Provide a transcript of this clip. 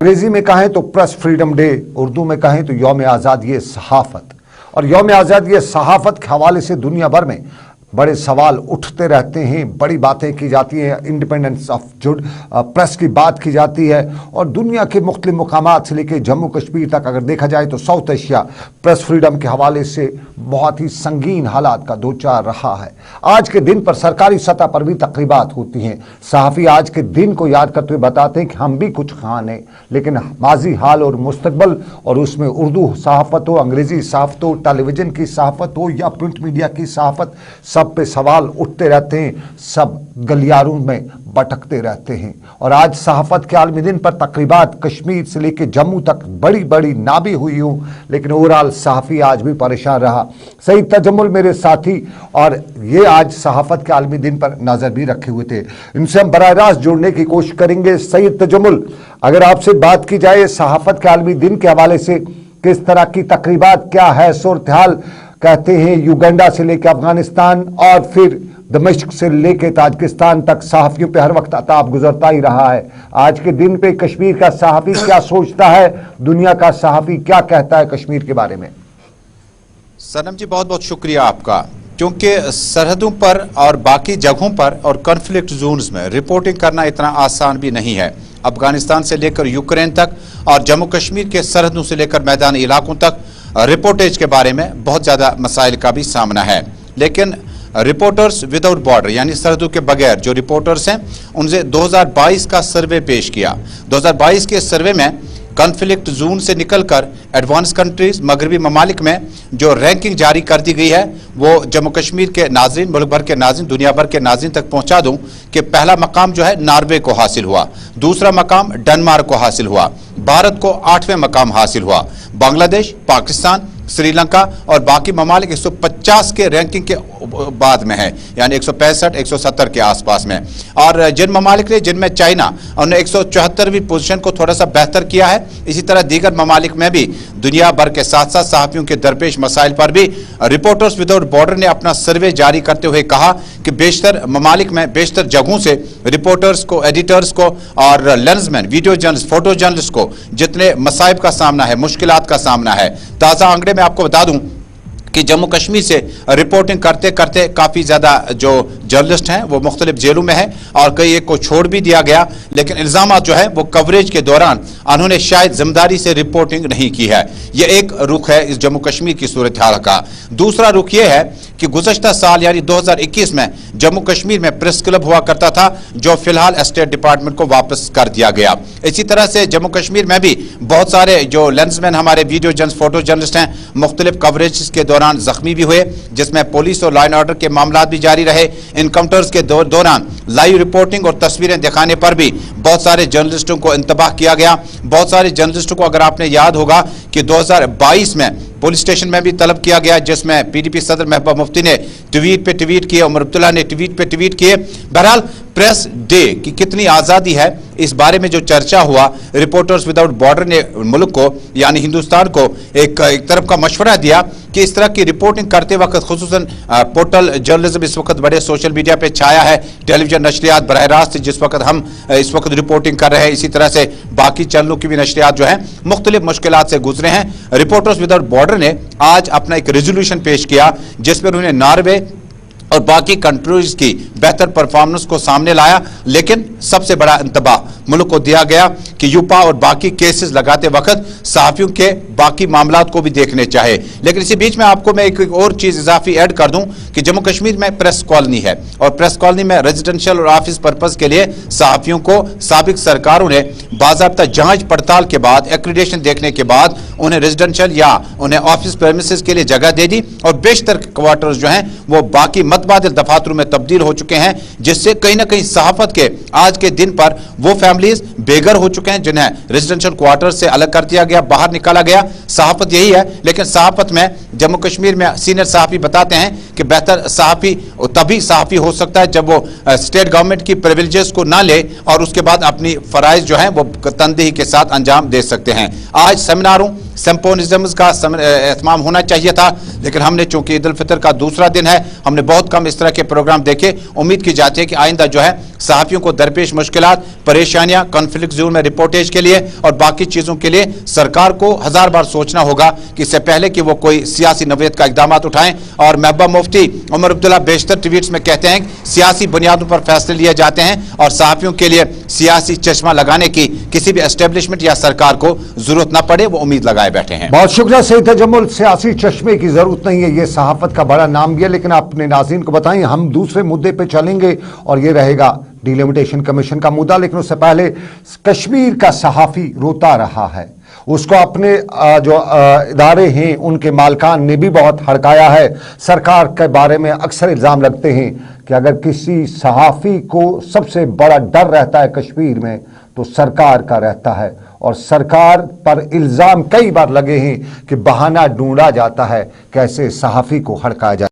अंग्रेजी में कहें तो प्रेस फ्रीडम डे, उर्दू में कहें तो यौम आज़ादी सहाफ़त। और यौम आज़ादी सहाफ़त के हवाले से दुनिया भर में बड़े सवाल उठते रहते हैं, बड़ी बातें की जाती हैं, इंडिपेंडेंस ऑफ प्रेस की बात की जाती है। और दुनिया के मुख्तलिफ मुकामात से लेकर जम्मू कश्मीर तक अगर देखा जाए तो साउथ एशिया प्रेस फ्रीडम के हवाले से बहुत ही संगीन हालात का दो चार रहा है। आज के दिन पर सरकारी सतह पर भी तकरीबात होती हैं। सहाफ़ी आज के दिन को याद करते हुए बताते हैं कि हम भी कुछ खान हैं, लेकिन माजी, हाल और मुस्तकबल, और उसमें उर्दू सहाफ़त हो, अंग्रेज़ी सहाफ़त हो, टेलीविज़न की सहाफ़त हो या प्रिंट मीडिया की सहाफ़त, सब पे सवाल उठते रहते हैं, सब गलियारों में भटकते रहते हैं। और आज सहाफ़त के आलमी दिन पर तकरीबात कश्मीर से लेकर जम्मू तक बड़ी बड़ी ना भी हुई हूँ, लेकिन ओवरऑल सहाफ़ी आज भी परेशान रहा। सईद तजम्मुल मेरे साथी, और ये आज सहाफ़त के आलमी दिन पर नज़र भी रखे हुए थे। इनसे हम बराह रास्त जुड़ने की कोशिश करेंगे। सईद तजम्मुल, अगर आपसे बात की जाए सहाफ़त के आलमी दिन के हवाले से, किस तरह की तकरीबात, क्या है सूरत हाल? कहते हैं युगांडा से लेकर अफगानिस्तान और फिर दमिश्क से लेकर ताजिकिस्तान तक सहाफ़ियों पे हर वक्त अताब गुजरता ही रहा है। आज के दिन पे कश्मीर का सहाफ़ी क्या सोचता है, दुनिया का सहाफ़ी क्या कहता है कश्मीर के बारे में? सनम जी, बहुत बहुत शुक्रिया आपका, क्योंकि सरहदों पर और बाकी जगहों पर और कॉन्फ्लिक्ट जोन्स में रिपोर्टिंग करना इतना आसान भी नहीं है। अफगानिस्तान से लेकर यूक्रेन तक और जम्मू कश्मीर के सरहदों से लेकर मैदानी इलाकों तक रिपोर्टेज के बारे में बहुत ज़्यादा मसाइल का भी सामना है। लेकिन रिपोर्टर्स विदाउट बॉर्डर यानी सरहदों के बगैर जो रिपोर्टर्स हैं, उनसे 2022 का सर्वे पेश किया। 2022 के सर्वे में कॉन्फ्लिक्ट जोन से निकलकर एडवांस कंट्रीज, मगरबी ममालिक में जो रैंकिंग जारी कर दी गई है, वो जम्मू कश्मीर के नाज़रीन, मुल्क भर के नाज़रीन, दुनिया भर के नाज़रीन तक पहुंचा दूं कि पहला मकाम जो है नॉर्वे को हासिल हुआ, दूसरा मकाम डेनमार्क को हासिल हुआ, भारत को 8वें मकाम हासिल हुआ, बांग्लादेश, पाकिस्तान, श्रीलंका और बाकी ममालिक 150 के रैंकिंग के बाद में है, यानी 165, 170 के आसपास में। और जिन ममालिक ने, जिनमें चाइना, उन्होंने 174वीं पोजीशन को थोड़ा सा बेहतर किया है। इसी तरह दीगर ममालिक में भी दुनिया भर के साथ साथ सहाफ़ियों के दरपेश मसाइल पर भी रिपोर्टर्स विदाउट बॉर्डर ने अपना सर्वे जारी करते हुए कहा कि बेशतर ममालिक में, बेशतर जगहों से रिपोर्टर्स को, एडिटर्स को और lensman, video journalist, photo journalist को जितने मसाइब का सामना है, मुश्किलात का सामना है। ताज़ा आंकड़े मैं आपको बता दूं कि जम्मू कश्मीर से रिपोर्टिंग करते करते काफ़ी ज़्यादा जो जर्नलिस्ट हैं वो मुख्तलिफ जेलों में हैं और कई एक को छोड़ भी दिया गया। लेकिन इल्ज़ाम जो है वो कवरेज के दौरान उन्होंने शायद जिम्मेदारी से रिपोर्टिंग नहीं की है। ये एक रुख है इस जम्मू कश्मीर की सूरत हाल का। दूसरा रुख ये है कि गुज़श्ता साल यानी 2021 में जम्मू कश्मीर में प्रेस क्लब हुआ करता था, जो फिलहाल स्टेट डिपार्टमेंट को वापस कर दिया गया। इसी तरह से जम्मू कश्मीर में भी बहुत सारे जो लेंसमैन, हमारे वीडियो जर्नलिस्ट, फोटो जर्नलिस्ट हैं, मुख्तलिफ कवरेज के दौरान जख्मी भी हुए, जिसमें पुलिस और लॉ एंड ऑर्डर के मामला भी जारी रहे। इनकाउंटर्स के दौरान लाइव रिपोर्टिंग और तस्वीरें दिखाने पर भी बहुत सारे जर्नलिस्टों को इंतबाह किया गया। बहुत सारे जर्नलिस्टों को, अगर आपने याद होगा कि 2022 में पुलिस स्टेशन में भी तलब किया गया, जिसमें पीडीपी सदर महबूबा मुफ्ती ने ट्वीट पे ट्वीट किए, उमर अब्दुल्ला ने ट्वीट पे ट्वीट किए। बहरहाल प्रेस डे की कितनी आज़ादी है, इस बारे में जो चर्चा हुआ, रिपोर्टर्स विदाउट बॉर्डर ने मुल्क को यानी हिंदुस्तान को एक तरफ का मशवरा दिया कि इस तरह की रिपोर्टिंग करते वक्त, खुसूसन पोर्टल जर्नलिज्म इस वक्त बड़े सोशल मीडिया पे छाया है, टेलीविजन नशरियात बराह रास्त जिस वक्त हम इस वक्त रिपोर्टिंग कर रहे हैं, इसी तरह से बाकी चैनलों की भी नशरियात जो है मुख्तलिफ मुश्किलात से गुजरे हैं। रिपोर्टर्स विदाउट बॉर्डर ने आज अपना एक रेजोल्यूशन पेश किया, जिसमें उन्होंने नॉर्वे और बाकी कंट्रीज की बेहतर परफॉर्मेंस को सामने लाया। लेकिन सबसे बड़ा इंतबाह मुल्क को दिया गया कि यूपा और बाकी केसेस लगाते वक्त सहाफ़ियों के बाकी मामलात को भी देखने चाहे। लेकिन इसी बीच में आपको मैं एक और चीज़ इजाफी ऐड कर दूं कि जम्मू कश्मीर में प्रेस कॉलोनी है, और प्रेस कॉलोनी में रेजिडेंशियल और ऑफिस पर्पज़ के लिए सहाफ़ियों को साबिक सरकारों ने बाज़ाब्ता जांच पड़ताल के बाद, एक्रीडेशन देखने के बाद उन्हें रेजिडेंशियल या उन्हें ऑफिस प्रेमिसेस के लिए जगह दे दी, और बेशतर क्वार्टर्स जो हैं वो बाकी मतबादिल दफातरों में तब्दील हो चुके हैं, जिससे कहीं ना कहीं सहाफ़त के आज के दिन पर वो फैमिलीज बेघर हो चुके हैं जिन्हें रेजिडेंशियल क्वार्टर से अलग कर दिया गया, बाहर निकाला गया। सहाफ़त यही है, लेकिन सहाफ़त में जम्मू कश्मीर में सीनियर सहाफ़ी बताते हैं कि बेहतर सहाफ़ी तभी सहाफ़ी हो सकता है जब वो स्टेट गवर्नमेंट की प्रिविलेजेस को ना ले और उसके बाद अपनी फ़राइज़ जो हैं वो तनदेही के साथ अंजाम दे सकते हैं। आज सेमिनारों, सिम्पोजियम्स का एहतमाम होना चाहिए था, लेकिन हमने, चूंकि ईद उल फितर का दूसरा दिन है, हमने बहुत कम इस तरह के प्रोग्राम देखे। उम्मीद की जाती है कि आइंदा जो है सहाफ़ियों को दरपेश मुश्किलात, परेशानी बयानिया, कॉन्फ्लिक्ट जोन में रिपोर्टेज के लिए और बाकी चीजों के लिए सरकार को 1000 बार सोचना होगा कि इससे पहले कि वो कोई सियासी नवीयत का इकदाम उठाएं। और महबूबा मुफ्ती उमर अब्दुल्ला बेशतर ट्वीट्स में कहते हैं सियासी बुनियादों पर फैसले लिए जाते हैं और सहाफियों के लिए सियासी चश्मा लगाने की किसी भी एस्टेब्लिशमेंट या सरकार को जरूरत ना पड़े, वो उम्मीद लगाए बैठे हैं। बहुत शुक्रिया सईद तजम्मुल। सियासी चश्मे की जरूरत नहीं है, ये सहाफत का बड़ा नाम भी है। लेकिन अपने नाज़रीन को बताएं, हम दूसरे मुद्दे पे चलेंगे और ये रहेगा डिलिमिटेशन कमीशन का मुद्दा। लेकिन उससे पहले कश्मीर का सहाफी रोता रहा है, उसको अपने जो इदारे हैं उनके मालकान ने भी बहुत हड़काया है। सरकार के बारे में अक्सर इल्ज़ाम लगते हैं कि अगर किसी सहाफ़ी को सबसे बड़ा डर रहता है कश्मीर में तो सरकार का रहता है, और सरकार पर इल्ज़ाम कई बार लगे हैं कि बहाना ढूंढा जाता है कैसे सहाफ़ी को हड़काया जाए।